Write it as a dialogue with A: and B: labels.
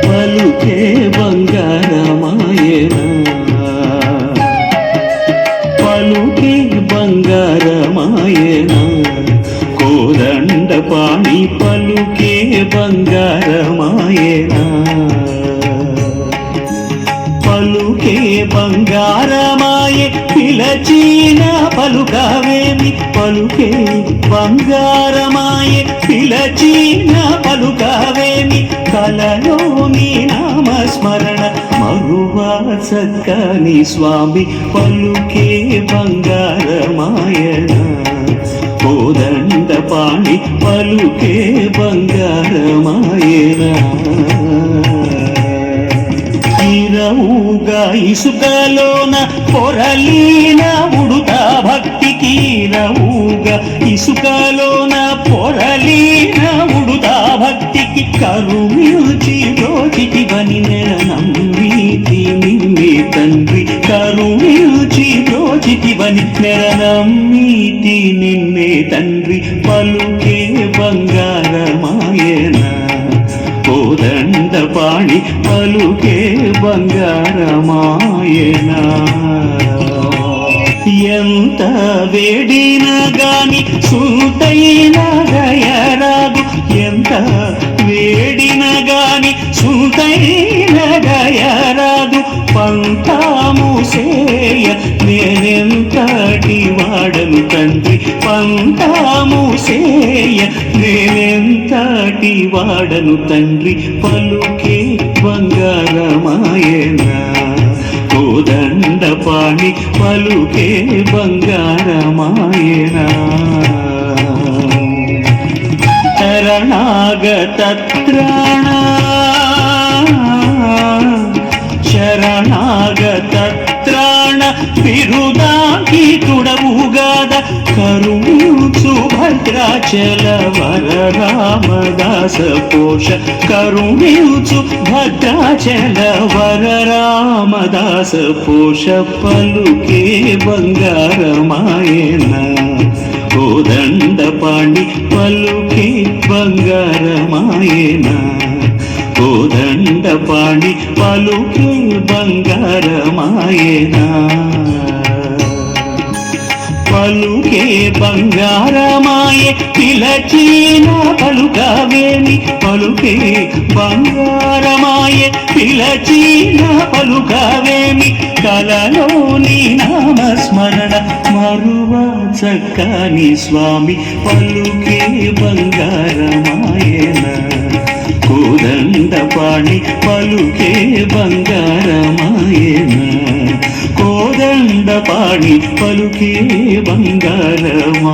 A: పలుకే బంగారమాయనా, పలుకే బంగారమాయనా, కోదండ పాణి పలుకే బంగారమాయనా, పలుకే బంగారమాయే పిలచిన పలుకవేమి, పలుకే బంగారమాయే పిలచిన పలుకవేమి, కలలోని నామస్మరణ మరువా చక్కని స్వామి పలుకే బంగారమాయనా, కోదండ పాణి పలుకే బంగారమాయనా. ఇరవుగా ఇసుకలోన పొరలీన ఉడుతా భక్తికి, ఇరవుగా ఇసుకలోన పొరలీన ఉడుతా భక్తికి, కరుమిల్చి రోజుటివని నెరనమ్మితి నిన్నే తండ్రి, కరుమిల్చి రోజుటివని నెరనమ్మితి నిన్నే తండ్రి, పలుకే బంగారమాయనా, కోదండ పాణి పలుకే బంగారమాయనా. ఎంత వేడిన గాని సుతైన గయరాదు, ఎంత వేడిన గాని సుతైన గయరాదు, పంతాము సేయ నేనెంతటి వాడను తండ్రి, పంతాము సేయ నేనెంతటి వాడను తండ్రి, పలుకే బంగారమాయనా, కోదండ పాణి పలుకే బంగారమాయనా. శరణాగత త్రాణ శరణాగత త్రాణ బిరుదాంకితుడవుగాద, కరుణించు భద్రాచల వర రామదాస పోష, కరుణించు భద్రాచల వర రామదాస పోష, పలుకే బంగారమాయనా, కోదండ పాణి పలుకే బంగారమాయనా, కోదండ పాణి పలుకే బంగారమాయనా, పలుకే బంగారమాయే పిలచిన పలుకవేమి, పలుకే బంగారమాయే పిలచిన పలుకవేమి, కలలోని నామస్మరణ మరువా చక్కని స్వామి పలుకే బంగారమాయనా, కోదండ పాణి పలుకే బంగారమాయనా, కోదండ పాణి పలుకే బంగారమాయనా.